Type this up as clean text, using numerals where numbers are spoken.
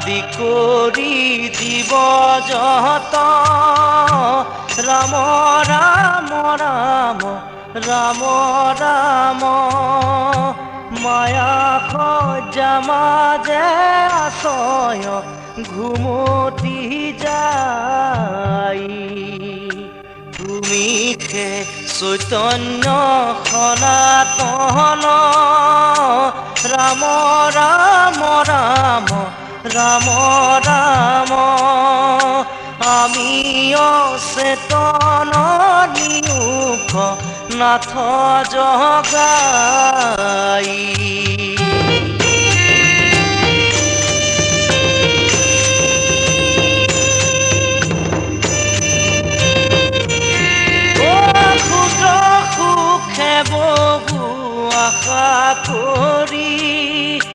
আদি কৰি দিব যত ৰাম ৰাম ৰাম ৰাম ৰাম মায়া সজ্জা মাজে আছয় ঘুমতি যাই তুমি খে চৈতন্য সনাতন ৰাম ৰাম ৰাম ৰাম ৰাম আমি অচেতন নিয়োগ নাথ জগাই